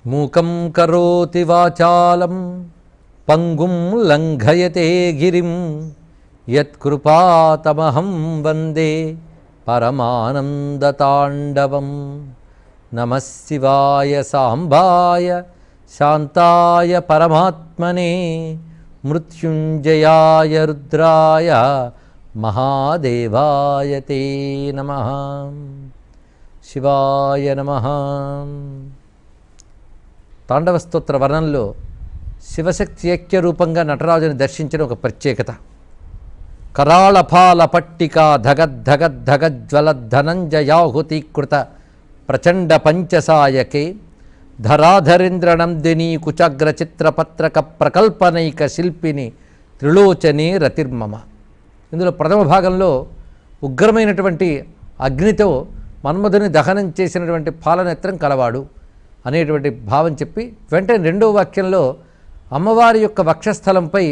మూకం కరోతి వాచాలం పంగుం లంఘయతే గిరిం యత్కృపాతమహం వందే పరమానందతాండవం. నమః శివాయ సాంబాయ శాంతాయ పరమాత్మనే మృత్యుంజయాయ రుద్రాయ మహాదేవాయ తే నమః. శివాయ నమః. తాండవ స్తోత్ర వర్ణంలో శివశక్తి ఐక్య రూపంగా నటరాజుని దర్శించిన ఒక ప్రత్యేకత. కరాళపాల పట్టికా ధగద్ధగద్ధగజ్వలద్ధనంజయాహుతీకృత ప్రచండ పంచసాయకే ధరాధరేంద్రనందినీ కుచాగ్ర చిత్రపత్రక ప్రకల్పనైక శిల్పిని త్రిలోచనే రతిర్మమ. ఇందులో ప్రథమ భాగంలో ఉగ్రమైనటువంటి అగ్నితో మన్మధుని దహనం చేసినటువంటి పాలనేత్రం కలవాడు అనేటువంటి భావం చెప్పి వెంటనే రెండవ వాక్యంలో అమ్మవారి యొక్క వక్షస్థలంపై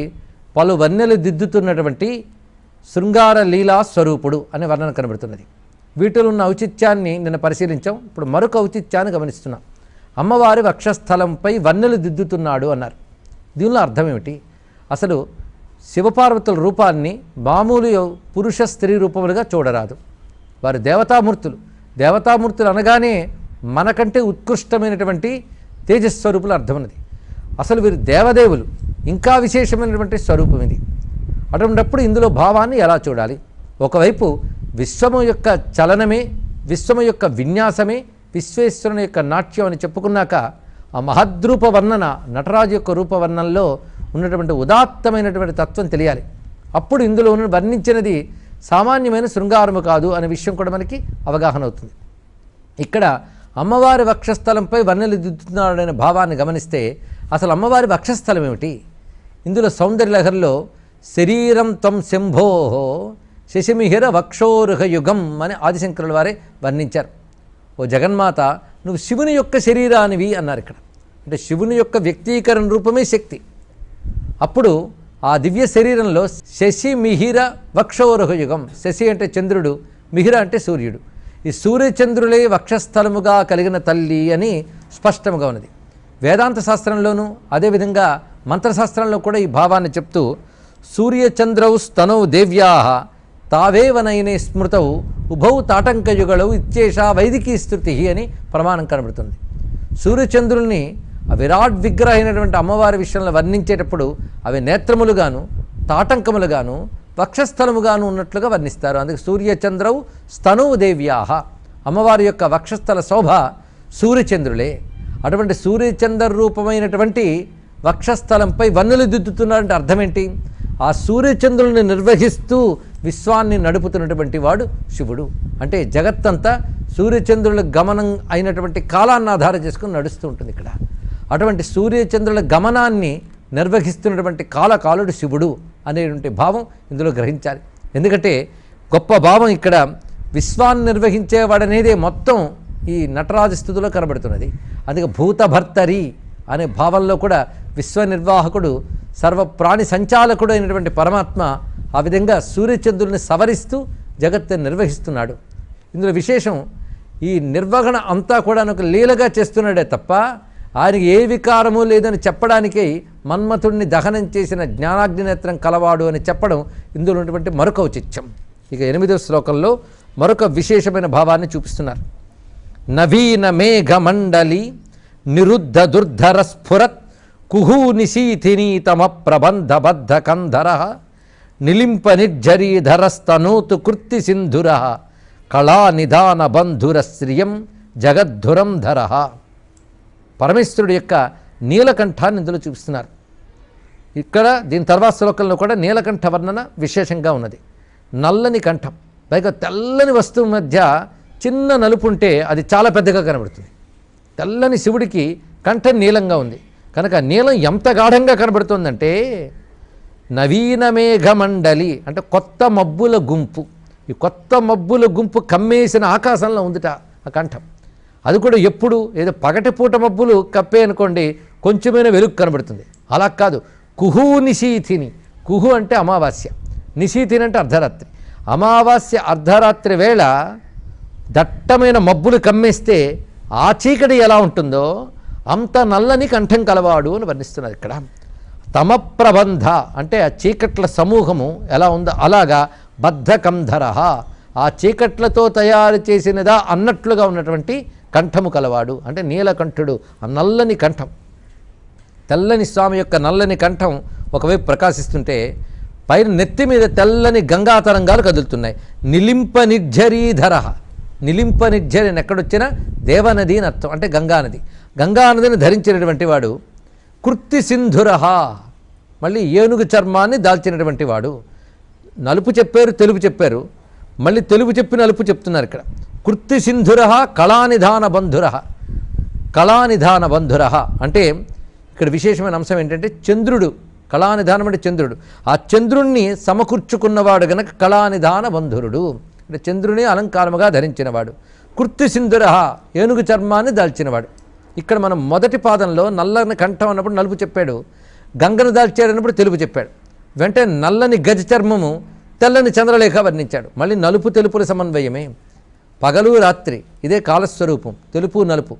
పలు వన్నెలు దిద్దుతున్నటువంటి శృంగార లీలా స్వరూపుడు అనే వర్ణన కనబడుతున్నది. వీటిలో ఉన్న ఔచిత్యాన్ని నిన్న పరిశీలించాం. ఇప్పుడు మరొక ఔచిత్యాన్ని గమనిస్తున్నాం. అమ్మవారి వక్షస్థలంపై వన్నెలు దిద్దుతున్నాడు అన్నారు. దీనిలో అర్థం ఏమిటి? అసలు శివపార్వతుల రూపాన్ని మామూలు పురుష స్త్రీ రూపములుగా చూడరాదు. వారు దేవతామూర్తులు. దేవతామూర్తులు అనగానే మనకంటే ఉత్కృష్టమైనటువంటి తేజస్వరూపులు అర్థమైనది. అసలు వీరు దేవదేవులు, ఇంకా విశేషమైనటువంటి స్వరూపం ఇది. అటువంటిప్పుడు ఇందులో భావాన్ని ఎలా చూడాలి? ఒకవైపు విశ్వము యొక్క చలనమే, విశ్వము యొక్క విన్యాసమే విశ్వేశ్వరుని యొక్క నాట్యం అని చెప్పుకున్నాక ఆ మహద్రూప వర్ణన నటరాజు యొక్క రూపవర్ణంలో ఉన్నటువంటి ఉదాత్తమైనటువంటి తత్వం తెలియాలి. అప్పుడు ఇందులో వర్ణించినది సామాన్యమైన శృంగారము కాదు అనే విషయం కూడా మనకి అవగాహన అవుతుంది. ఇక్కడ అమ్మవారి వక్షస్థలంపై వన్నెలు దిద్దుతున్నాడనే భావాన్ని గమనిస్తే అసలు అమ్మవారి వక్షస్థలం ఏమిటి? ఇందులో సౌందర్యలహరిలో శరీరం త్వం శంభో శశిమిహిర వక్షోరుహయుగం అని ఆదిశంకరుల వారే వర్ణించారు. ఓ జగన్మాత, నువ్వు శివుని యొక్క శరీరానివి అన్నారు. ఇక్కడ అంటే శివుని యొక్క వ్యక్తీకరణ రూపమే శక్తి. అప్పుడు ఆ దివ్య శరీరంలో శశిమిహిర వక్షోరుహయుగం, శశి అంటే చంద్రుడు, మిహిర అంటే సూర్యుడు, ఈ సూర్యచంద్రులే వక్షస్థలముగా కలిగిన తల్లి అని స్పష్టంగా ఉన్నది. వేదాంత శాస్త్రంలోనూ అదేవిధంగా మంత్రశాస్త్రంలో కూడా ఈ భావాన్ని చెప్తూ సూర్యచంద్రౌ స్తనౌ దేవ్యా తావేవనైనే స్మృతౌ ఉభౌ తాటంకయుగళౌ ఇత్యేషా వైదికీ స్తుతి అని ప్రమాణం కనబడుతుంది. సూర్యచంద్రుల్ని ఆ విరాట్ విగ్రహ అయినటువంటి అమ్మవారి విషయంలో వర్ణించేటప్పుడు అవి నేత్రములుగాను తాటంకములుగాను వక్షస్థలముగాను ఉన్నట్లుగా వర్ణిస్తారు. అందుకే సూర్యచంద్రౌ స్తనౌ దేవ్యా, అమ్మవారి యొక్క వక్షస్థల శోభ సూర్యచంద్రులే. అటువంటి సూర్యచంద్ర రూపమైనటువంటి వక్షస్థలంపై వన్నెలు దిద్దుతున్నారంటే అర్థం ఏంటి? ఆ సూర్యచంద్రుల్ని నిర్వహిస్తూ విశ్వాన్ని నడుపుతున్నటువంటి వాడు శివుడు. అంటే జగత్తంతా సూర్యచంద్రుల గమనం అయినటువంటి కాలాన్ని ఆధారం చేసుకుని నడుస్తూ ఉంటుంది. ఇక్కడ అటువంటి సూర్యచంద్రుల గమనాన్ని నిర్వహిస్తున్నటువంటి కాలకాలుడు శివుడు అనేటువంటి భావం ఇందులో గ్రహించాలి. ఎందుకంటే గొప్ప భావం ఇక్కడ విశ్వాన్ని నిర్వహించేవాడనేదే మొత్తం ఈ నటరాజు స్థుతిలో కనబడుతున్నది. అందుకే భూతభర్తరి అనే భావంలో కూడా విశ్వనిర్వాహకుడు సర్వప్రాణి సంచాలకుడు అయినటువంటి పరమాత్మ ఆ విధంగా సూర్యచంద్రుల్ని సవరిస్తూ జగత్తుని నిర్వహిస్తున్నాడు. ఇందులో విశేషం ఈ నిర్వహణ అంతా కూడా ఒక లీలగా చేస్తున్నాడే తప్ప ఆయనకి ఏ వికారము లేదని చెప్పడానికి మన్మథుడిని దహనం చేసిన జ్ఞానాగ్నినేత్రం కలవాడు అని చెప్పడం ఇందులో ఉన్నటువంటి మరొక ఔచిత్యం. ఇక 8వ శ్లోకంలో మరొక విశేషమైన భావాన్ని చూపిస్తున్నారు. నవీన మేఘమండలి నిరుద్ధ దుర్ధర స్ఫురత్ కుహూ నిశీథినీ తమ ప్రబంధబద్ధ కంధర నిలింప నిర్జరీధరస్తనోతు కృత్తి సింధుర కళా నిధాన బంధుర శ్రియం జగద్ధురం ధర. పరమేశ్వరుడు యొక్క నీలకంఠాన్ని ఇందులో చూపిస్తున్నారు. ఇక్కడ దీని తర్వాత శ్లోకంలో కూడా నీలకంఠ వర్ణన విశేషంగా ఉన్నది. నల్లని కంఠం, పైగా తెల్లని వస్తువు మధ్య చిన్న నలుపు ఉంటే అది చాలా పెద్దగా కనబడుతుంది. తెల్లని శివుడికి కంఠం నీలంగా ఉంది కనుక నీలం ఎంత గాఢంగా కనబడుతుందంటే నవీన మేఘమండలి అంటే కొత్త మబ్బుల గుంపు. ఈ కొత్త మబ్బుల గుంపు కమ్మేసిన ఆకాశంలో ఉందిట ఆ కంఠం. అది కూడా ఎప్పుడు ఏదో పగటిపూట మబ్బులు కప్పే అనుకోండి కొంచెమైనా వెలుగు కనబడుతుంది. అలా కాదు, కుహూ నిశీథిని. కుహు అంటే అమావాస్య, నిశీథిని అంటే అర్ధరాత్రి. అమావాస్య అర్ధరాత్రి వేళ దట్టమైన మబ్బులు కమ్మేస్తే ఆ చీకటి ఎలా ఉంటుందో అంత నల్లని కంఠం కలవాడు అని వర్ణిస్తున్నారు ఇక్కడ. తమ ప్రబంధ అంటే ఆ చీకట్ల సమూహము ఎలా ఉందో అలాగా బద్ధకంధర, ఆ చీకట్లతో తయారు చేసినదా అన్నట్లుగా ఉన్నటువంటి కంఠము కలవాడు. అంటే నీలకంఠుడు, ఆ నల్లని కంఠం, తెల్లని స్వామి యొక్క నల్లని కంఠం ఒకవైపు ప్రకాశిస్తుంటే పైన నెత్తి మీద తెల్లని గంగా తరంగాలు కదులుతున్నాయి. నిలింప నిర్జరీధర, నిలింప నిర్జరి ఎక్కడొచ్చినా దేవనది అని అర్థం, అంటే గంగానది. గంగానదిని ధరించినటువంటి వాడు. కృత్తి సింధుర, మళ్ళీ ఏనుగు చర్మాన్ని దాల్చినటువంటి వాడు. నలుపు చెప్పారు, తెలుపు చెప్పారు, మళ్ళీ తెలుపు చెప్పి నలుపు చెప్తున్నారు ఇక్కడ. కృత్తి సింధుర కళానిధాన బంధుర, కళానిధాన బంధుర అంటే ఇక్కడ విశేషమైన అంశం ఏంటంటే చంద్రుడు, కళానిధానం అంటే చంద్రుడు, ఆ చంద్రుణ్ణి సమకూర్చుకున్నవాడు గనక కళానిధాన బంధురుడు, అంటే చంద్రుని అలంకారముగా ధరించినవాడు. కృత్తి సింధుర ఏనుగు చర్మాన్ని దాల్చినవాడు. ఇక్కడ మనం మొదటి పాదంలో నల్లని కంఠం అన్నప్పుడు నలుపు చెప్పాడు, గంగను దాల్చాడన్నప్పుడు తెలుపు చెప్పాడు. వెంటనే నల్లని గజ చర్మము, తెల్లని చంద్రలేఖ వర్ణించాడు. మళ్ళీ నలుపు తెలుపుల సమన్వయమే. పగలు రాత్రి ఇదే కాలస్వరూపం, తెలుపు నలుపు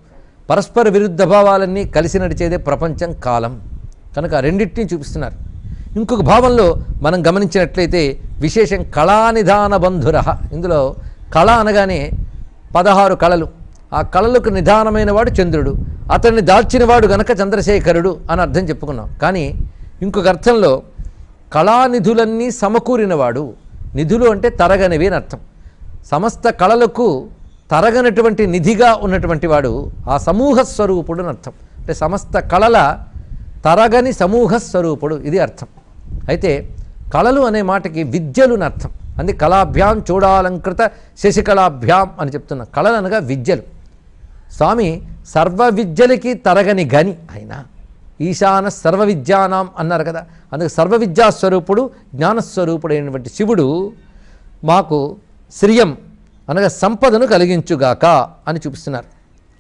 పరస్పర విరుద్ధ భావాలన్నీ కలిసి నడిచేదే ప్రపంచం కాలం కనుక రెండింటినీ చూపిస్తున్నారు. ఇంకొక భావంలో మనం గమనించినట్లయితే విశేషం కళానిధాన బంధుర. ఇందులో కళ అనగానే 16 కళలు, ఆ కళలకు నిధానమైన వాడు చంద్రుడు, అతన్ని దాల్చినవాడు గనక చంద్రశేఖరుడు అని అర్థం చెప్పుకున్నాం. కానీ ఇంకొక అర్థంలో కళానిధులన్నీ సమకూరినవాడు, నిధులు అంటే తరగనివి అని అర్థం. సమస్త కళలకు తరగనటువంటి నిధిగా ఉన్నటువంటి వాడు ఆ సమూహ స్వరూపుడు అని అర్థం. అంటే సమస్త కళల తరగని సమూహ స్వరూపుడు ఇది అర్థం. అయితే కళలు అనే మాటకి విద్యలు అని అర్థం. అందుకే కళాభ్యాం చూడాలంకృత శశికళాభ్యాం అని చెప్తున్నా. కళలు అనగా విద్యలు. స్వామి సర్వ విద్యలకి తరగని గని ఆయన, ఈశాన సర్వ విద్యానాం అన్నారు కదా. అందుకే సర్వ విద్యాస్వరూపుడు, జ్ఞానస్వరూపుడైనటువంటి శివుడు మాకు శ్రియం అనగా సంపదను కలిగించుగాక అని చూపిస్తున్నారు.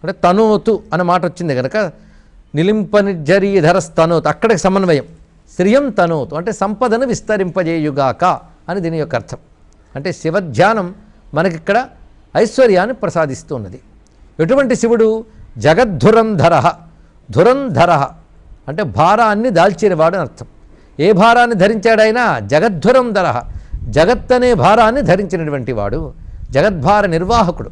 అంటే తనోతు అనే మాట వచ్చింది కనుక నిలింపనిర్జరీధర స్తనోతు అక్కడికి సమన్వయం. శ్రియం తనోతు అంటే సంపదను విస్తరింపజేయుగాక అని దీని యొక్క అర్థం. అంటే శివధ్యానం మనకిక్కడ ఐశ్వర్యాన్ని ప్రసాదిస్తున్నది. ఎటువంటి శివుడు? జగద్ధురంధర, ధురంధర అంటే భారాన్ని దాల్చినవాడు అని అర్థం. ఏ భారాన్ని ధరించాడైనా? జగద్ధురంధర, జగత్ అనే భారాన్ని ధరించినటువంటి వాడు, జగద్భార నిర్వాహకుడు.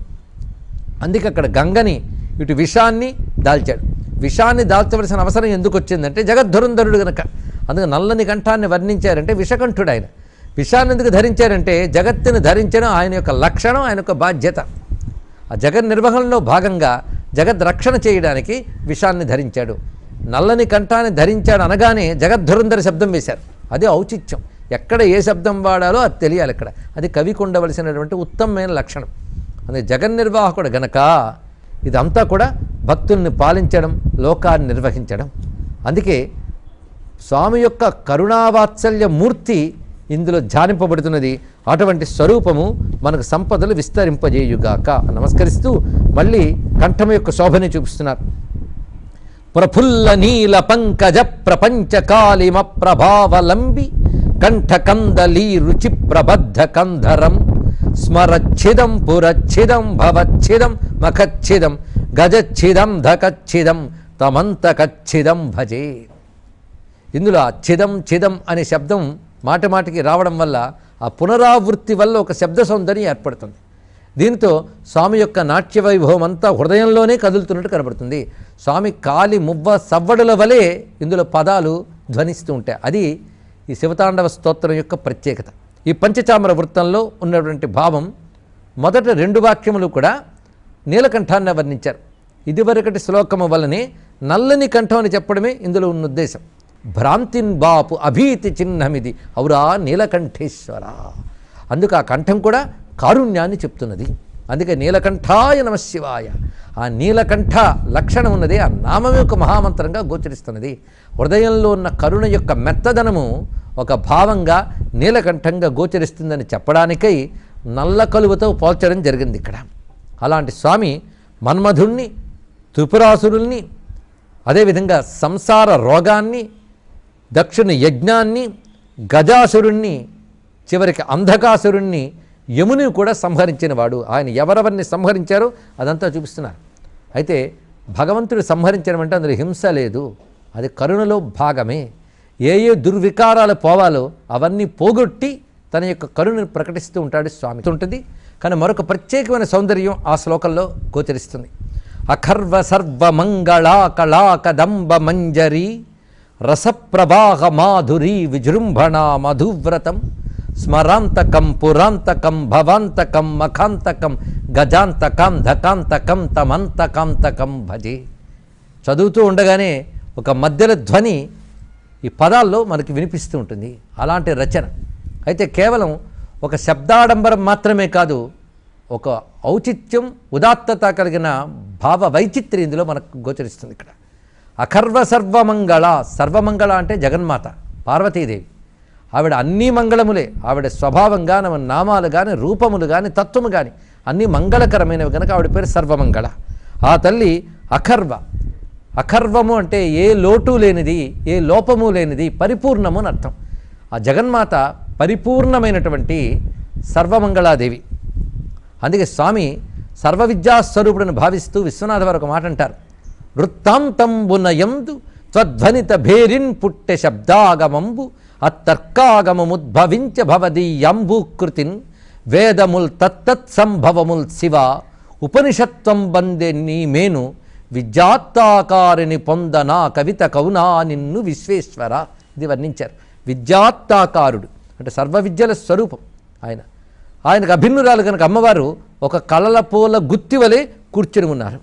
అందుకే అక్కడ గంగని ఇటు విషాన్ని దాల్చాడు. విషాన్ని దాల్చవలసిన అవసరం ఎందుకు వచ్చిందంటే జగద్ధురంధరుడు గనక. అందుకే నల్లని కంఠాన్ని వర్ణించారంటే విషకంఠుడు ఆయన. విషాన్ని ఎందుకు ధరించారంటే జగత్తుని ధరించడం ఆయన యొక్క లక్షణం, ఆయన యొక్క బాధ్యత. ఆ జగన్ నిర్వహణలో భాగంగా జగద్ రక్షణ చేయడానికి విషాన్ని ధరించాడు. నల్లని కంఠాన్ని ధరించాడు అనగానే జగద్ధురంధర శబ్దం వేశారు. అదే ఔచిత్యం. ఎక్కడ ఏ శబ్దం వాడాలో అది తెలియాలి. ఇక్కడ అది కవికి ఉండవలసినటువంటి ఉత్తమమైన లక్షణం. అందుకే జగన్నిర్వాహకుడు గనక ఇదంతా కూడా భక్తుల్ని పాలించడం, లోకాన్ని నిర్వహించడం. అందుకే స్వామి యొక్క కరుణావాత్సల్య మూర్తి ఇందులో ధ్యానింపబడుతున్నది. అటువంటి స్వరూపము మనకు సంపదలు విస్తరింపజేయుగాక నమస్కరిస్తూ మళ్ళీ కంఠం యొక్క శోభని చూపిస్తున్నారు. ప్రఫుల్ల నీల పంకజ ప్రపంచ కాళిమ ప్రభావలంబి కంఠకందలీ రుచి ప్రబద్ధ కంధరం స్మరచ్ఛిదం పురచ్ఛిదం భవచ్ఛిదం మఖచ్ఛిదం గజచ్ఛిదం ధకచ్ఛిదం తమంతకచ్ఛిదం భజే. ఇందులో ఛిదం ఛిదం అనే శబ్దం మాటి మాటికి రావడం వల్ల ఆ పునరావృత్తి వల్ల ఒక శబ్ద సౌందర్యం ఏర్పడుతుంది. దీంతో స్వామి యొక్క నాట్య వైభవం అంతా హృదయంలోనే కదులుతున్నట్టు కనబడుతుంది. స్వామి కాలి మువ్వ సవ్వడుల వలె ఇందులో పదాలు ధ్వనిస్తూ ఉంటాయి. అది ఈ శివతాండవ స్తోత్రం యొక్క ప్రత్యేకత. ఈ పంచచామర వృత్తంలో ఉన్నటువంటి భావం మొదట 2 వాక్యములు కూడా నీలకంఠాన్ని వర్ణించారు. ఇదివరకటి శ్లోకము వల్లనే నల్లని కంఠం అని చెప్పడమే ఇందులో ఉన్న ఉద్దేశం. భ్రాంతిన్ బాపు అభీతి చిహ్నమిది ఔరా నీలకంఠేశ్వర. అందుకు ఆ కంఠం కూడా కారుణ్యాన్ని చెప్తున్నది. అందుకే నీలకంఠాయ నమశివాయ. ఆ నీలకంఠ లక్షణం ఉన్నది ఆ నామం యొక్క మహామంత్రంగా గోచరిస్తున్నది. హృదయంలో ఉన్న కరుణ యొక్క మెత్తదనము ఒక భావంగా నీలకంఠంగా గోచరిస్తుందని చెప్పడానికై నల్ల కలువతో పోల్చడం జరిగింది ఇక్కడ. అలాంటి స్వామి మన్మధుణ్ణి, త్రిపురాసురుల్ని, అదేవిధంగా సంసార రోగాన్ని, దక్షిణ యజ్ఞాన్ని, గజాసురుణ్ణి, చివరికి అంధకాసురుణ్ణి, యముని కూడా సంహరించిన వాడు. ఆయన ఎవరెవరిని సంహరించారో అదంతా చూపిస్తున్నారు. అయితే భగవంతుడు సంహరించడం అంటే అందులో హింస లేదు, అది కరుణలో భాగమే. ఏ ఏ దుర్వికారాలు పోవాలో అవన్నీ పోగొట్టి తన యొక్క కరుణను ప్రకటిస్తూ ఉంటాడు స్వామి ఉంటుంది. కానీ మరొక ప్రత్యేకమైన సౌందర్యం ఆ శ్లోకంలో గోచరిస్తుంది. అఖర్వ సర్వమంగళా కళాకదంబ మంజరి రసప్రవాహ మాధురీ విజృంభణ మధువ్రతం స్మరాంతకం పురాంతకం భవాంతకం మఖాంతకం గజాంతకం ధకాంతకం తమంతకాంతకం భజే. చదువుతూ ఉండగానే ఒక మధ్యల ధ్వని ఈ పదాల్లో మనకి వినిపిస్తూ ఉంటుంది. అలాంటి రచన అయితే కేవలం ఒక శబ్దాడంబరం మాత్రమే కాదు, ఒక ఔచిత్యం ఉదాత్తత కలిగిన భావ వైచిత్ర్యం ఇందులో మనకు గోచరిస్తుంది. ఇక్కడ అఖర్వ సర్వమంగళ, సర్వమంగళ అంటే జగన్మాత పార్వతీదేవి. ఆవిడ అన్నీ మంగళములే. ఆవిడ స్వభావం కానీ, నామాలు కానీ, రూపములు కానీ, తత్వము కానీ అన్నీ మంగళకరమైనవి కనుక ఆవిడ పేరు సర్వమంగళ. ఆ తల్లి అఖర్వ. అఖర్వము అంటే ఏ లోటు లేనిది, ఏ లోపము లేనిది, పరిపూర్ణము అని అర్థం. ఆ జగన్మాత పరిపూర్ణమైనటువంటి సర్వమంగళాదేవి. అందుకే స్వామి సర్వ విద్యాస్వరూపుడని భావిస్తూ విశ్వనాథ వారు ఒక మాట అంటారు. వృత్తాంతంబునయందు త్వధ్వనిత భేరిన్ పుట్టె శబ్దాగమంబు అత్తర్కాగమముద్భవించ భవదీయంబూకృతిన్ వేదముల్ తత్తత్ సంభవముల్ శివ ఉపనిషత్వం బందె నీ మేను విద్యాత్తాకారిని పొందనా కవిత కవునా నిన్ను విశ్వేశ్వర. ఇది వర్ణించారు. విద్యాత్తాకారుడు అంటే సర్వ విద్యల స్వరూపం ఆయన. ఆయనకు అభిన్నురాలు కనుక అమ్మవారు ఒక కళల పూల గుత్తి వలె కూర్చుని ఉన్నారు.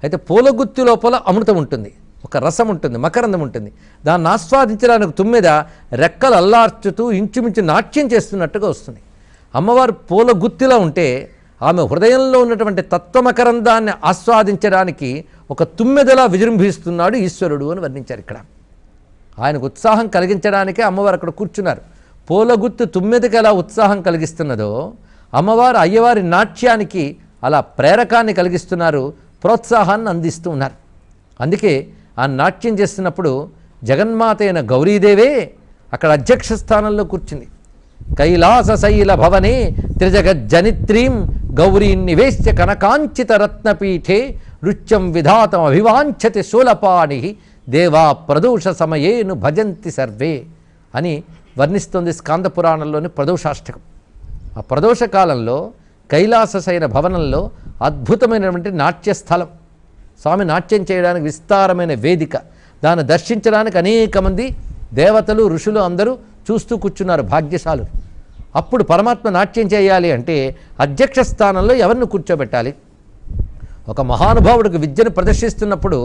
అయితే పూల గుత్తి లోపల అమృతం ఉంటుంది, ఒక రసం ఉంటుంది, మకరందం ఉంటుంది. దాన్ని ఆస్వాదించడానికి తుమ్మెద రెక్కలు అల్లార్చుతూ ఇంచుమించు నాట్యం చేస్తున్నట్టుగా వస్తుంది. అమ్మవారు పూల గుత్తిలో ఉంటే ఆమె హృదయంలో ఉన్నటువంటి తత్వమకరందాన్ని ఆస్వాదించడానికి ఒక తుమ్మెదలా విజృంభిస్తున్నాడు ఈశ్వరుడు అని వర్ణించారు. ఇక్కడ ఆయనకు ఉత్సాహం కలిగించడానికే అమ్మవారు అక్కడ కూర్చున్నారు. పూలగుత్తు తుమ్మెదకి ఎలా ఉత్సాహం కలిగిస్తున్నదో అమ్మవారు అయ్యవారి నాట్యానికి అలా ప్రేరకాన్ని కలిగిస్తున్నారు, ప్రోత్సాహాన్ని అందిస్తూ ఉన్నారు. అందుకే ఆ నాట్యం చేస్తున్నప్పుడు జగన్మాత అయిన గౌరీదేవే అక్కడ అధ్యక్ష స్థానంలో కూర్చుంది. కైలాస శైల భవనే త్రిజగజ్జనిత్రీం గౌరీం నివేశ్య కనకాంచిత రత్నపీఠే నృత్యం విధాతం అభివాంఛతి శూలపాణి దేవా ప్రదోష సమయేను భజంతి సర్వే అని వర్ణిస్తుంది స్కాంద పురాణంలోని ప్రదోషాష్టకం. ఆ ప్రదోష కాలంలో కైలాసశైల భవనంలో అద్భుతమైనటువంటి నాట్యస్థలం, స్వామి నాట్యం చేయడానికి విస్తారమైన వేదిక, దాన్ని దర్శించడానికి అనేక మంది దేవతలు ఋషులు అందరూ చూస్తూ కూర్చున్నారు, భాగ్యశాలు. అప్పుడు పరమాత్మ నాట్యం చేయాలి అంటే అధ్యక్ష స్థానంలో ఎవరిని కూర్చోబెట్టాలి? ఒక మహానుభావుడికి విద్యను ప్రదర్శిస్తున్నప్పుడు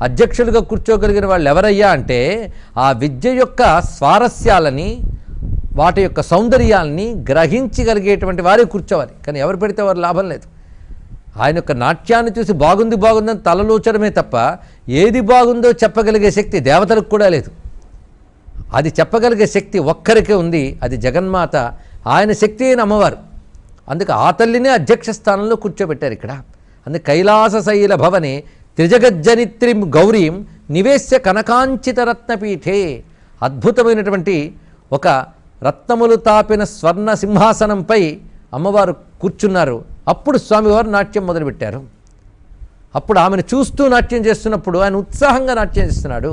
అధ్యక్షులుగా కూర్చోగలిగిన వాళ్ళు ఎవరయ్యా అంటే ఆ విద్య యొక్క స్వారస్యాలని, వాటి యొక్క సౌందర్యాల్ని గ్రహించగలిగేటువంటి వారే కూర్చోవాలి. కానీ ఎవరు పెడితే వారు లాభం లేదు. ఆయన యొక్క నాట్యాన్ని చూసి బాగుంది బాగుందని తలలోచడమే తప్ప ఏది బాగుందో చెప్పగలిగే శక్తి దేవతలకు కూడా లేదు. అది చెప్పగలిగే శక్తి ఒక్కరికే ఉంది, అది జగన్మాత. ఆయన శక్తి అయిన అమ్మవారు. అందుకే ఆ తల్లినే అధ్యక్ష స్థానంలో కూర్చోబెట్టారు ఇక్కడ. అందుకే కైలాస శైల భవనే త్రిజగజ్జనిత్రిం గౌరీం నివేశ్య కనకాంచిత రత్నపీఠే. అద్భుతమైనటువంటి ఒక రత్నములు తాపిన స్వర్ణ సింహాసనంపై అమ్మవారు కూర్చున్నారు. అప్పుడు స్వామివారు నాట్యం మొదలుపెట్టారు. అప్పుడు ఆమెను చూస్తూ నాట్యం చేస్తున్నప్పుడు ఆయన ఉత్సాహంగా నాట్యం చేస్తున్నాడు.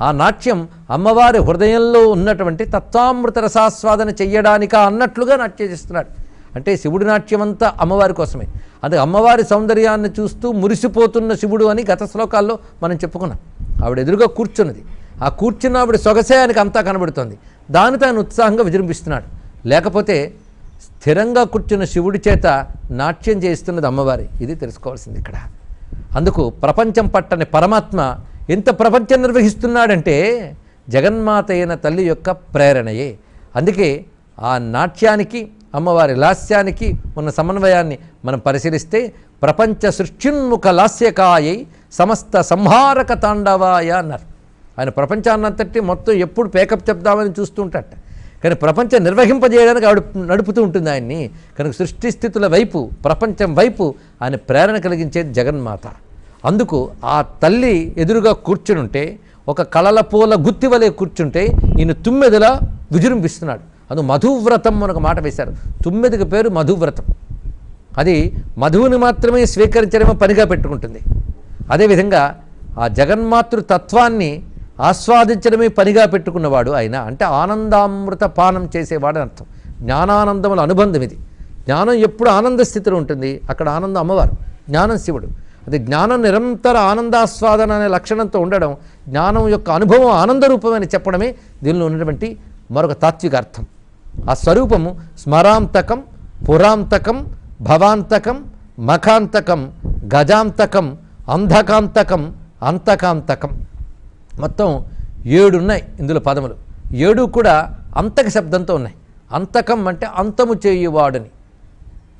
ఆ నాట్యం అమ్మవారి హృదయంలో ఉన్నటువంటి తత్వామృత రసాస్వాదన చెయ్యడానికా అన్నట్లుగా నాట్యం చేస్తున్నాడు. అంటే శివుడి నాట్యం అంతా అమ్మవారి కోసమే. అందుకే అమ్మవారి సౌందర్యాన్ని చూస్తూ మురిసిపోతున్న శివుడు అని గత శ్లోకాల్లో మనం చెప్పుకున్నాం. ఆవిడ ఎదురుగా కూర్చున్నది, ఆ కూర్చున్న ఆవిడ సొగసే ఆయనకు అంతా కనబడుతుంది. దానితో ఆయన ఉత్సాహంగా విజృంభిస్తున్నాడు. లేకపోతే స్థిరంగా కూర్చున్న శివుడి చేత నాట్యం చేస్తున్నది అమ్మవారి. ఇది తెలుసుకోవాల్సింది ఇక్కడ. అందుకు ప్రపంచం పట్టని పరమాత్మ ఎంత ప్రపంచం నిర్వహిస్తున్నాడంటే జగన్మాత అయిన తల్లి యొక్క ప్రేరణయే. అందుకే ఆ నాట్యానికి అమ్మవారి లాస్యానికి ఉన్న సమన్వయాన్ని మనం పరిశీలిస్తే ప్రపంచ సృష్టిన్ముఖ లాస్యకాయై సమస్త సంహారక తాండవాయ అన్నారు. ఆయన ప్రపంచాన్నంతటి మొత్తం ఎప్పుడు పేకప్ చెప్దామని చూస్తూ ఉంటాట. కానీ ప్రపంచం నిర్వహింపజేయడానికి ఆవిడ నడుపుతూ ఉంటుంది ఆయన్ని. కనుక సృష్టి స్థితుల వైపు, ప్రపంచం వైపు ఆయన ప్రేరణ కలిగించేది జగన్మాత. అందుకు ఆ తల్లి ఎదురుగా కూర్చునుంటే, ఒక కళల పూల గుత్తి వలె కూర్చుంటే ఈయన తుమ్మెదలా విజృంభిస్తున్నాడు. అది మధువ్రతం మనకు మాట వేశారు. తుమ్మెదకి పేరు మధువ్రతం. అది మధువుని మాత్రమే స్వీకరించడమే పనిగా పెట్టుకుంటుంది. అదేవిధంగా ఆ జగన్మాతృ తత్వాన్ని ఆస్వాదించడమే పనిగా పెట్టుకున్నవాడు ఆయన. అంటే ఆనందామృత పానం చేసేవాడు అర్థం. జ్ఞానానందముల అనుబంధం ఇది. జ్ఞానం ఎప్పుడు ఆనంద స్థితిలో ఉంటుంది. అక్కడ ఆనందం అమ్మవారు, జ్ఞానం శివుడు. అది జ్ఞానం నిరంతర ఆనందాస్వాదన అనే లక్షణంతో ఉండడం, జ్ఞానం యొక్క అనుభవం ఆనందరూపమని చెప్పడమే దీనిలో ఉన్నటువంటి మరొక తాత్విక అర్థం. ఆ స్వరూపము స్మరాంతకం, పురాంతకం, భవాంతకం, మఖాంతకం, గజాంతకం, అంధకాంతకం, అంతకాంతకం. మొత్తం 7 ఉన్నాయి ఇందులో పదములు. 7 కూడా అంతక శబ్దంతో ఉన్నాయి. అంతకం అంటే అంతము చేయువాడని.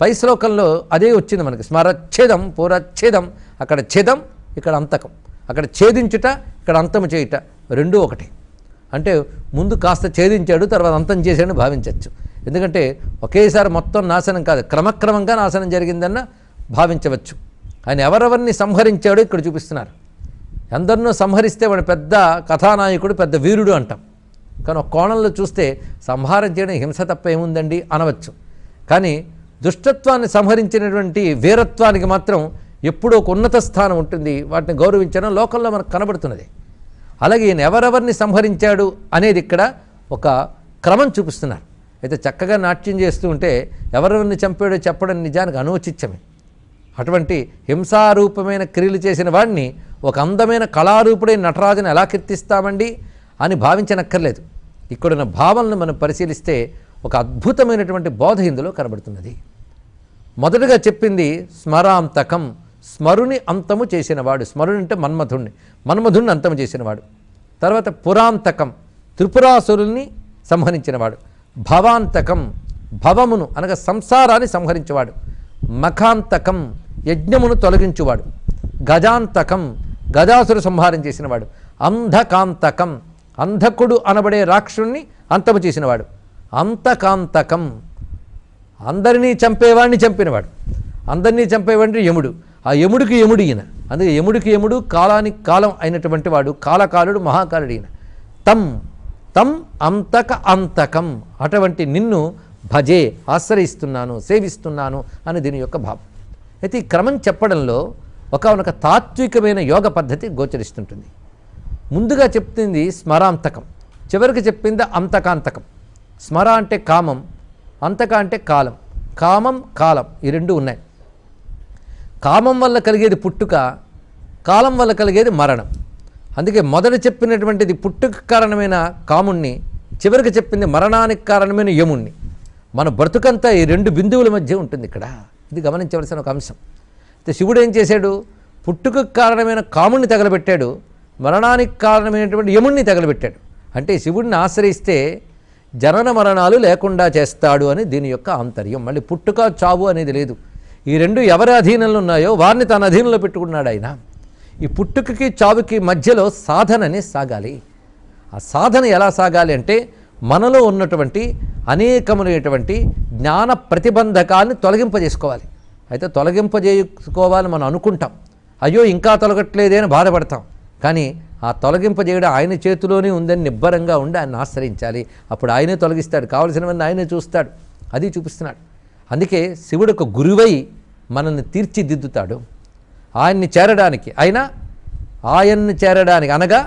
పై శ్లోకంలో అదే వచ్చింది మనకి. స్మరచ్ఛేదం, పూరచ్ఛేదం. అక్కడ ఛేదం, ఇక్కడ అంతకం. అక్కడ ఛేదించుట, ఇక్కడ అంతము చేయుట, రెండూ ఒకటి. అంటే ముందు కాస్త ఛేదించాడు, తర్వాత అంతం చేశాడని భావించవచ్చు. ఎందుకంటే ఒకేసారి మొత్తం నాశనం కాదు, క్రమక్రమంగా నాశనం జరిగిందన్న భావించవచ్చు. ఆయన ఎవరెవరిని సంహరించాడో ఇక్కడ చూపిస్తున్నారు. ఎందరినో సంహరిస్తే వాడు పెద్ద కథానాయకుడు, పెద్ద వీరుడు అంటాం. కానీ ఒక కోణంలో చూస్తే సంహారం చేయడం హింస తప్ప ఏముందండి అనవచ్చు. కానీ దుష్టత్వాన్ని సంహరించినటువంటి వీరత్వానికి మాత్రం ఎప్పుడూ ఒక ఉన్నత స్థానం ఉంటుంది. వాటిని గౌరవించడం లోకంలో మనకు కనబడుతున్నది. అలాగే ఈయన ఎవరెవరిని సంహరించాడు అనేది ఇక్కడ ఒక క్రమం చూపిస్తున్నారు. అయితే చక్కగా నాట్యం చేస్తూ ఉంటే ఎవరెవరిని చంపాడో చెప్పడం నిజానికి అనౌచిత్యమే. అటువంటి హింసారూపమైన క్రియలు చేసిన వాడిని ఒక అందమైన కళారూపుడైన నటరాజుని ఎలా కీర్తిస్తామండి అని భావించనక్కర్లేదు. ఇక్కడున్న భావనను మనం పరిశీలిస్తే ఒక అద్భుతమైనటువంటి బోధ ఇందులో కనబడుతున్నది. మొదటగా చెప్పింది స్మరాంతకం, స్మరుని అంతము చేసినవాడు. స్మరుని అంటే మన్మధుణ్ణి అంతము చేసినవాడు. తర్వాత పురాంతకం, త్రిపురాసురుల్ని సంహరించినవాడు. భవాంతకం, భవమును అనగా సంసారాన్ని సంహరించేవాడు. మఖాంతకం, యజ్ఞమును తొలగించువాడు. గజాంతకం, గజాసురు సంహారం చేసినవాడు. అంధకాంతకం, అంధకుడు అనబడే రాక్షుణ్ణి అంతము చేసినవాడు. అంతకాంతకం, అందరినీ చంపేవాడిని చంపినవాడు. అందరినీ చంపేవాడిని యముడు. ఆ యముడికి యముడు ఈయన. అందుకే యముడికి యముడు, కాలానికి కాలం అయినటువంటి వాడు, కాలకాలుడు, మహాకాలుడు ఈయన. తం అంతక అంతకం, అటువంటి నిన్ను భజే, ఆశ్రయిస్తున్నాను, సేవిస్తున్నాను అని దీని యొక్క భావం. అయితే ఈ క్రమం చెప్పడంలో ఒక తాత్వికమైన యోగ పద్ధతి గోచరిస్తుంటుంది. ముందుగా చెప్తుంది స్మరాంతకం, చివరికి చెప్పింది అంతకాంతకం. స్మర అంటే కామం, అంతక అంటే కాలం. కామం, కాలం ఈ రెండు ఉన్నాయి. కామం వల్ల కలిగేది పుట్టుక, కాలం వల్ల కలిగేది మరణం. అందుకే మొదట చెప్పినటువంటిది పుట్టుక కారణమైన కాముణ్ణి, చివరికి చెప్పింది మరణానికి కారణమైన యముణ్ణి. మన బ్రతుకంతా ఈ రెండు బిందువుల మధ్య ఉంటుంది ఇక్కడ. ఇది గమనించవలసిన ఒక అంశం. అయితే శివుడు ఏం చేశాడు? పుట్టుకకు కారణమైన కాముణ్ణి తగలబెట్టాడు, మరణానికి కారణమైనటువంటి యముణ్ణి తగలబెట్టాడు. అంటే శివుడిని ఆశ్రయిస్తే జనన మరణాలు లేకుండా చేస్తాడు అని దీని యొక్క ఆంతర్యం. మళ్ళీ పుట్టుక చావు అనేది లేదు. ఈ రెండు ఎవరి అధీనంలో ఉన్నాయో వారిని తన అధీనంలో పెట్టుకున్నాడు ఆయన. ఈ పుట్టుకకి చావుకి మధ్యలో సాధనని సాగాలి. ఆ సాధన ఎలా సాగాలి అంటే మనలో ఉన్నటువంటి అనేకమైనటువంటి జ్ఞాన ప్రతిబంధకాన్ని తొలగింపజేసుకోవాలి. అయితే తొలగింపజేసుకోవాలని మనం అనుకుంటాం, అయ్యో ఇంకా తొలగట్లేదే అని బాధపడతాం. కానీ ఆ తొలగింపజేయడం ఆయన చేతిలోనే ఉందని నిబ్బరంగా ఉండి ఆయన ఆశ్రయించాలి. అప్పుడు ఆయనే తొలగిస్తాడు, కావలసినవన్నీ ఆయనే చూస్తాడు. అది చూపిస్తున్నాడు. అందుకే శివుడు ఒక గురువై మనల్ని తీర్చిదిద్దుతాడు. ఆయన్ని చేరడానికి, ఆయన్ని చేరడానికి అనగా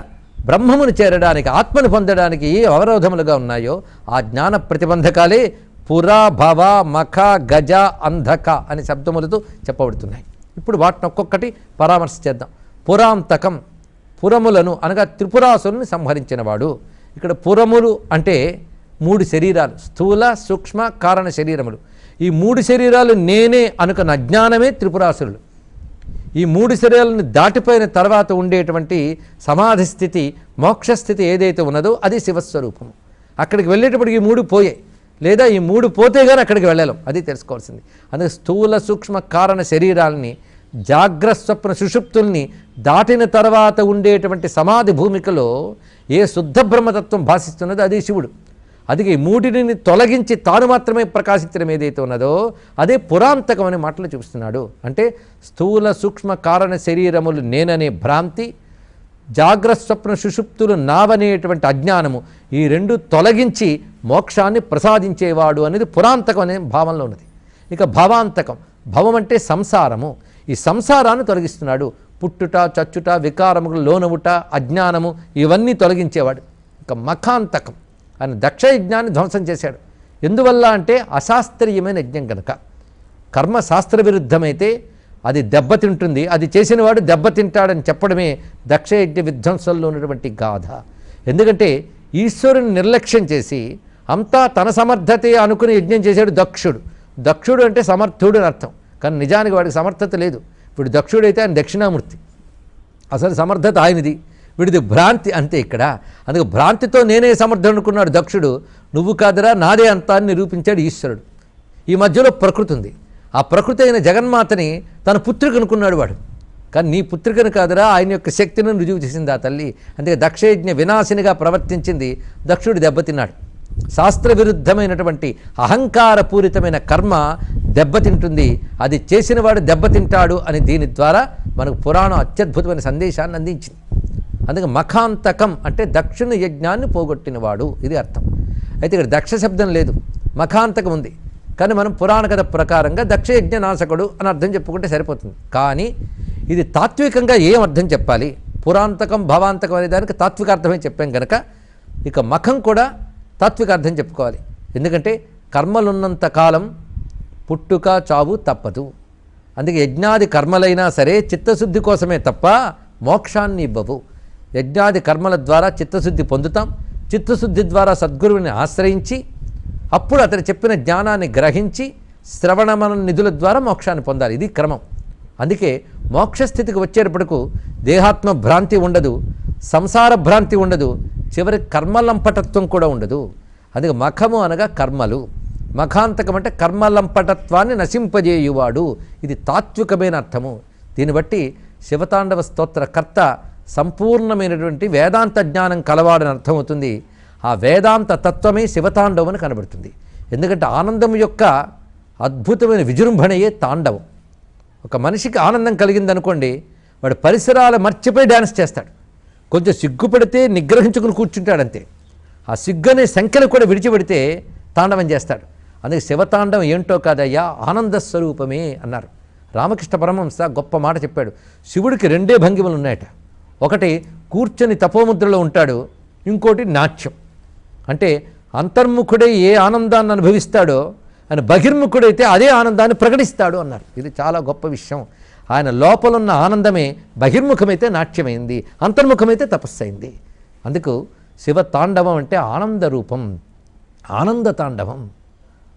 బ్రహ్మమును చేరడానికి, ఆత్మను పొందడానికి ఏ అవరోధములుగా ఉన్నాయో ఆ జ్ఞాన ప్రతిబంధకాలే పుర, భవ, మఖ, గజ, అంధక అనే శబ్దములతో చెప్పబడుతున్నాయి. ఇప్పుడు వాటిని ఒక్కొక్కటి పరామర్శ చేద్దాం. పురాంతకం, పురములను అనగా త్రిపురాసురుని సంహరించినవాడు. ఇక్కడ పురములు అంటే 3 శరీరాలు, స్థూల, సూక్ష్మ, కారణ శరీరములు. ఈ 3 శరీరాలు నేనే అనుకున్న అజ్ఞానమే త్రిపురాసురులు. ఈ 3 శరీరాలను దాటిపోయిన తర్వాత ఉండేటువంటి సమాధి స్థితి, మోక్షస్థితి ఏదైతే ఉన్నదో అది శివస్వరూపము. అక్కడికి వెళ్ళేటప్పటికి ఈ 3 పోయాయి, లేదా ఈ 3 పోతే కానీ అక్కడికి వెళ్ళలేం. అది తెలుసుకోవాల్సింది. అందుకే స్థూల, సూక్ష్మ, కారణ శరీరాలని, జాగ్రస్వప్న సుషుప్తుల్ని దాటిన తర్వాత ఉండేటువంటి సమాధి భూమికలో ఏ శుద్ధ బ్రహ్మతత్వం భాషిస్తున్నదో అది శివుడు. అది ఈ 3ని తొలగించి తాను మాత్రమే ప్రకాశించడం ఏదైతే ఉన్నదో అదే పురాంతకం అనే మాటలు చూపిస్తున్నాడు. అంటే స్థూల, సూక్ష్మ, కారణ శరీరములు నేననే భ్రాంతి, జాగ్రస్వప్న సుషుప్తులు నావనేటువంటి అజ్ఞానము, ఈ 2 తొలగించి మోక్షాన్ని ప్రసాదించేవాడు అనేది పురాంతకం అనే భావంలో ఉన్నది. ఇక భవాంతకం, భవం అంటే సంసారము, ఈ సంసారాన్ని తొలగిస్తున్నాడు. పుట్టుట, చచ్చుట, వికారములు లోనవుట, అజ్ఞానము ఇవన్నీ తొలగించేవాడు. ఇంకా మఖాంతకం ఆయన దక్ష యజ్ఞాన్ని ధ్వంసం చేశాడు. ఎందువల్ల అంటే అశాస్త్రీయమైన యజ్ఞం కనుక. కర్మ శాస్త్ర విరుద్ధమైతే అది దెబ్బతింటుంది, అది చేసినవాడు దెబ్బతింటాడని చెప్పడమే దక్షయజ్ఞ విధ్వంసంలో ఉన్నటువంటి గాథ. ఎందుకంటే ఈశ్వరుని నిర్లక్ష్యం చేసి అంతా తన సమర్థతే అనుకుని యజ్ఞం చేశాడు దక్షుడు. దక్షుడు అంటే సమర్థుడు అని అర్థం, కానీ నిజానికి వాడికి సమర్థత లేదు. ఇప్పుడు దక్షుడైతే ఆయన దక్షిణామూర్తి, అసలు సమర్థత ఆయనది, వీడిది భ్రాంతి అంతే ఇక్కడ. అందుకే భ్రాంతితో నేనే సమర్థుడు అనుకున్నాడు దక్షుడు. నువ్వు కాదురా నాదే అంతా అని నిరూపించాడు ఈశ్వరుడు. ఈ మధ్యలో ప్రకృతి ఉంది, ఆ ప్రకృతి అయిన జగన్మాతని తన పుత్రిక అనుకున్నాడు వాడు. కానీ నీ పుత్రికను కాదురా, ఆయన యొక్క శక్తిని రుజువు చేసింది ఆ తల్లి. అందుకే దక్షయజ్ఞ వినాశినిగా ప్రవర్తించింది, దక్షుడు దెబ్బతిన్నాడు. శాస్త్ర విరుద్ధమైనటువంటి అహంకారపూరితమైన కర్మ దెబ్బతింటుంది, అది చేసినవాడు దెబ్బతింటాడు అని దీని ద్వారా మనకు పురాణం అత్యద్భుతమైన సందేశాన్ని అందించింది. అందుకే మఖాంతకం అంటే దక్షిణ యజ్ఞాన్ని పోగొట్టినవాడు, ఇది అర్థం. అయితే ఇక్కడ దక్ష శబ్దం లేదు, మఖాంతకం ఉంది. కానీ మనం పురాణ కథ ప్రకారంగా దక్షయజ్ఞ నాశకుడు అని అర్థం చెప్పుకుంటే సరిపోతుంది. కానీ ఇది తాత్వికంగా ఏం అర్థం చెప్పాలి? పురాంతకం భవాంతకం అనే దానికి తాత్విక అర్థమే చెప్పాం కనుక ఇక మఖం కూడా తాత్విక అర్థం చెప్పుకోవాలి. ఎందుకంటే కర్మలున్నంత కాలం పుట్టుక చావు తప్పదు. అందుకే యజ్ఞాది కర్మలైనా సరే చిత్తశుద్ధి కోసమే తప్ప మోక్షాన్ని ఇవ్వవు. యజ్ఞాది కర్మల ద్వారా చిత్తశుద్ధి పొందుతాం. చిత్తశుద్ధి ద్వారా సద్గురువుని ఆశ్రయించి అప్పుడు అతను చెప్పిన జ్ఞానాన్ని గ్రహించి శ్రవణమన నిధుల ద్వారా మోక్షాన్ని పొందాలి. ఇది క్రమం. అందుకే మోక్షస్థితికి వచ్చేటప్పటికు దేహాత్మ భ్రాంతి ఉండదు, సంసార భ్రాంతి ఉండదు, చివరి కర్మలంపటత్వం కూడా ఉండదు. అందుకే మఖము అనగా కర్మలు, మఖాంతకం అంటే కర్మలంపటత్వాన్ని నశింపజేయువాడు. ఇది తాత్వికమైన అర్థము. దీన్ని బట్టి శివతాండవ స్తోత్ర కర్త సంపూర్ణమైనటువంటి వేదాంత జ్ఞానం కలవాడని అర్థమవుతుంది. ఆ వేదాంత తత్వమే శివతాండవం అని కనబడుతుంది. ఎందుకంటే ఆనందం యొక్క అద్భుతమైన విజృంభణయే తాండవం. ఒక మనిషికి ఆనందం కలిగిందనుకోండి, వాడు పరిసరాలు మర్చిపోయి డ్యాన్స్ చేస్తాడు. కొంచెం సిగ్గుపడితే నిగ్రహించుకుని కూర్చుంటాడంతే. ఆ సిగ్గనే సంఖ్యలు కూడా విడిచిపెడితే తాండవం చేస్తాడు. అందుకే శివతాండవం ఏంటో కాదయ్యా, ఆనంద స్వరూపమే అన్నారు. రామకృష్ణ పరమహంస గొప్ప మాట చెప్పాడు. శివుడికి రెండే భంగిమలు ఉన్నాయట. ఒకటి కూర్చొని తపోముద్రలో ఉంటాడు, ఇంకోటి నాట్యం. అంటే అంతర్ముఖుడై ఏ ఆనందాన్ని అనుభవిస్తాడో ఆయన బహిర్ముఖుడైతే అదే ఆనందాన్ని ప్రకటిస్తాడు అన్నారు. ఇది చాలా గొప్ప విషయం. ఆయన లోపలున్న ఆనందమే బహిర్ముఖమైతే నాట్యమైంది, అంతర్ముఖమైతే తపస్సైంది. అందుకు శివతాండవం అంటే ఆనంద రూపం, ఆనంద తాండవం.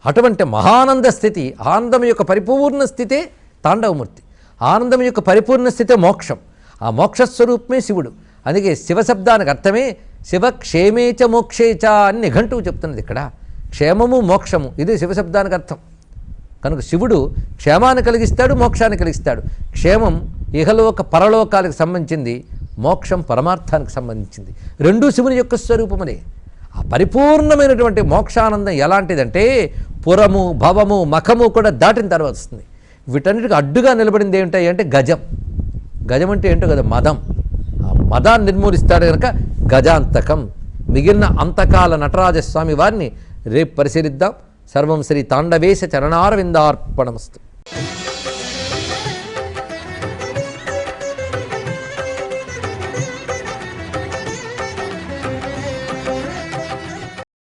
అటువంటి మహానంద స్థితి, ఆనందం యొక్క పరిపూర్ణ స్థితే తాండవమూర్తి. ఆనందం యొక్క పరిపూర్ణ స్థితే మోక్షం. ఆ మోక్షస్వరూపమే శివుడు. అందుకే శివశబ్దానికి అర్థమే శివ క్షేమేచ మోక్షేచ అని నిఘంటువు చెప్తున్నది. ఇక్కడ క్షేమము మోక్షము ఇది శివశబ్దానికి అర్థం. కనుక శివుడు క్షేమాన్ని కలిగిస్తాడు, మోక్షాన్ని కలిగిస్తాడు. క్షేమం ఇహలోక పరలోకాలకు సంబంధించింది, మోక్షం పరమార్థానికి సంబంధించింది. రెండూ శివుని యొక్క స్వరూపములే. ఆ పరిపూర్ణమైనటువంటి మోక్షానందం ఎలాంటిదంటే పురము భవము మఖము కూడా దాటిన తర్వాత వస్తుంది. వీటన్నిటికి అడ్డుగా నిలబడింది ఏమిటాయి అంటే గజం. గజం అంటే ఏంటో కదా, మదం. ఆ మదాన్ని నిర్మూలిస్తాడు కనుక గజాంతకం. మిగిలిన అంతకాల నటరాజస్వామి వారిని రేపు పరిశీలిద్దాం. సర్వం శ్రీ తాండవేశ చరణారవిందార్పణమస్తు.